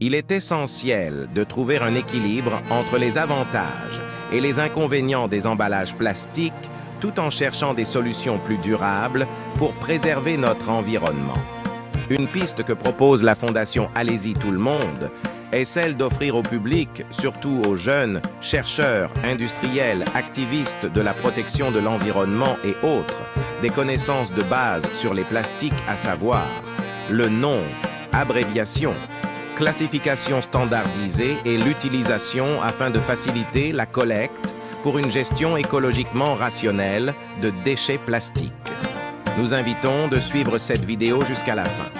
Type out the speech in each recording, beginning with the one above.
Il est essentiel de trouver un équilibre entre les avantages et les inconvénients des emballages plastiques tout en cherchant des solutions plus durables pour préserver notre environnement. Une piste que propose la Fondation Allez-y tout le monde est celle d'offrir au public, surtout aux jeunes, chercheurs, industriels, activistes de la protection de l'environnement et autres, des connaissances de base sur les plastiques, à savoir le nom, abréviation, classification standardisée et l'utilisation afin de faciliter la collecte pour une gestion écologiquement rationnelle de déchets plastiques. Nous invitons de suivre cette vidéo jusqu'à la fin.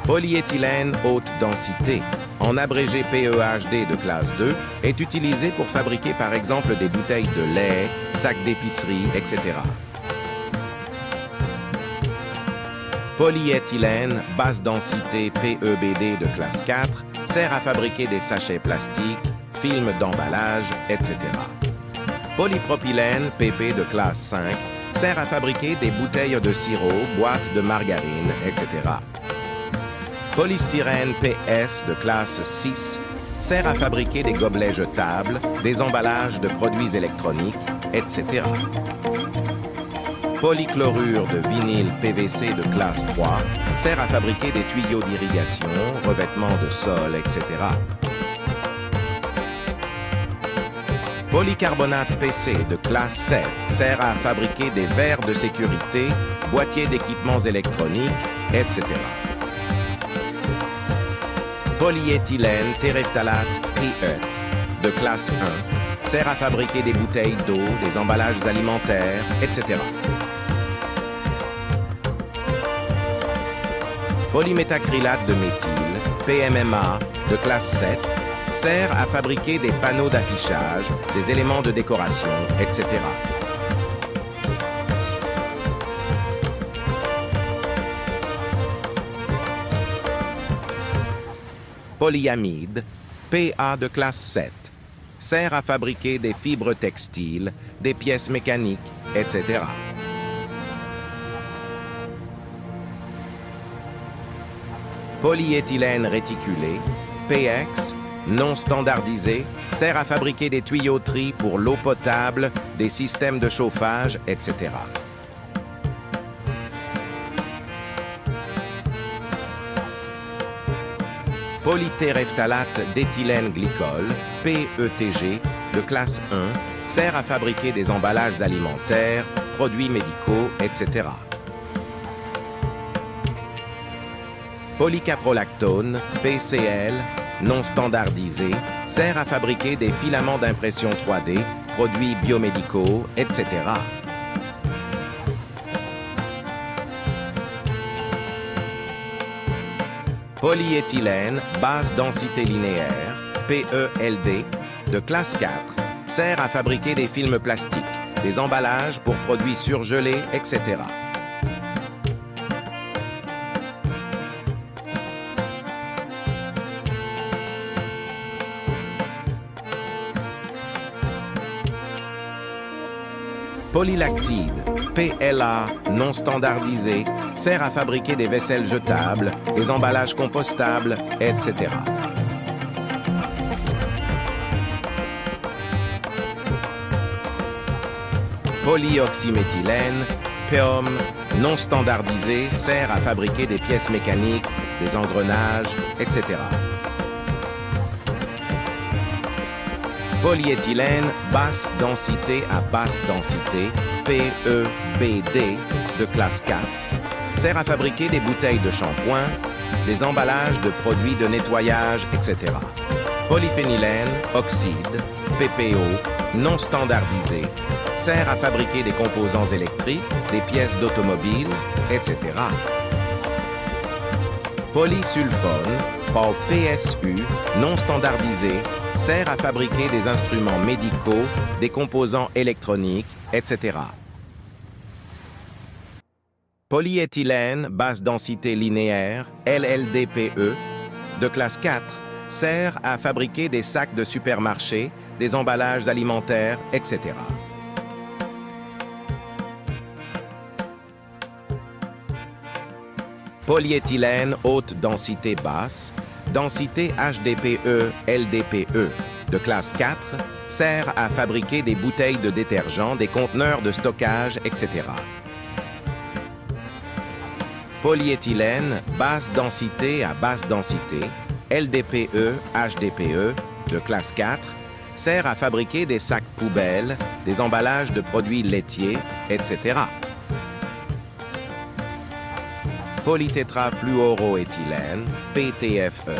Polyéthylène haute densité, en abrégé PEHD de classe 2, est utilisé pour fabriquer par exemple des bouteilles de lait, sacs d'épicerie, etc. Polyéthylène basse densité PEBD de classe 4 sert à fabriquer des sachets plastiques, films d'emballage, etc. Polypropylène PP de classe 5 sert à fabriquer des bouteilles de sirop, boîtes de margarine, etc. Polystyrène PS de classe 6 sert à fabriquer des gobelets jetables, des emballages de produits électroniques, etc. Polychlorure de vinyle PVC de classe 3 sert à fabriquer des tuyaux d'irrigation, revêtements de sol, etc. Polycarbonate PC de classe 7 sert à fabriquer des verres de sécurité, boîtiers d'équipements électroniques, etc. Polyéthylène terephthalate PET de classe 1 sert à fabriquer des bouteilles d'eau, des emballages alimentaires, etc. Polyméthacrylate de méthyle, PMMA, de classe 7, sert à fabriquer des panneaux d'affichage, des éléments de décoration, etc. Polyamide, PA de classe 7, sert à fabriquer des fibres textiles, des pièces mécaniques, etc. Polyéthylène réticulé, PX, non standardisé, sert à fabriquer des tuyauteries pour l'eau potable, des systèmes de chauffage, etc. Polyterephthalate d'éthylène glycol, PETG, de classe 1, sert à fabriquer des emballages alimentaires, produits médicaux, etc. Polycaprolactone, PCL, non standardisé, sert à fabriquer des filaments d'impression 3D, produits biomédicaux, etc. Polyéthylène, basse densité linéaire, PELD, de classe 4, sert à fabriquer des films plastiques, des emballages pour produits surgelés, etc. Polylactide, PLA, non standardisé, sert à fabriquer des vaisselles jetables, des emballages compostables, etc. Polyoxyméthylène, PEOM, non standardisé, sert à fabriquer des pièces mécaniques, des engrenages, etc. Polyéthylène, basse densité à basse densité, PEBD, de classe 4, sert à fabriquer des bouteilles de shampoing, des emballages de produits de nettoyage, etc. Polyphénylène, oxyde, PPO, non standardisé, sert à fabriquer des composants électriques, des pièces d'automobile, etc. Polysulfone, par PSU, non standardisé, sert à fabriquer des instruments médicaux, des composants électroniques, etc. Polyéthylène, basse densité linéaire, LLDPE, de classe 4, sert à fabriquer des sacs de supermarché, des emballages alimentaires, etc. Polyéthylène haute densité basse, Densité HDPE, LDPE, de classe 4, sert à fabriquer des bouteilles de détergent, des conteneurs de stockage, etc. Polyéthylène, basse densité à basse densité, LDPE, HDPE, de classe 4, sert à fabriquer des sacs poubelles, des emballages de produits laitiers, etc. Polytétrafluoroéthylène, PTFE,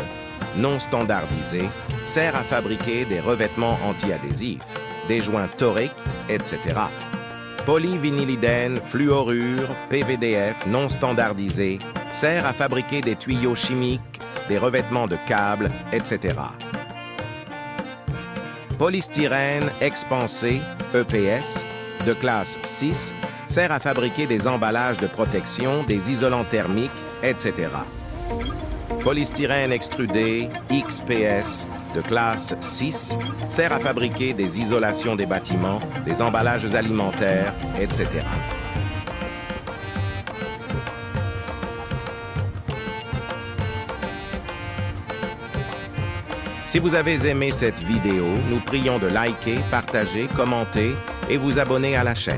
non standardisé, sert à fabriquer des revêtements antiadhésifs, des joints toriques, etc. Polyvinylidène fluorure, PVDF, non standardisé, sert à fabriquer des tuyaux chimiques, des revêtements de câbles, etc. Polystyrène expansé, EPS, de classe 6, sert à fabriquer des emballages de protection, des isolants thermiques, etc. Polystyrène extrudé, XPS, de classe 6, sert à fabriquer des isolations des bâtiments, des emballages alimentaires, etc. Si vous avez aimé cette vidéo, nous prions de liker, partager, commenter et vous abonner à la chaîne.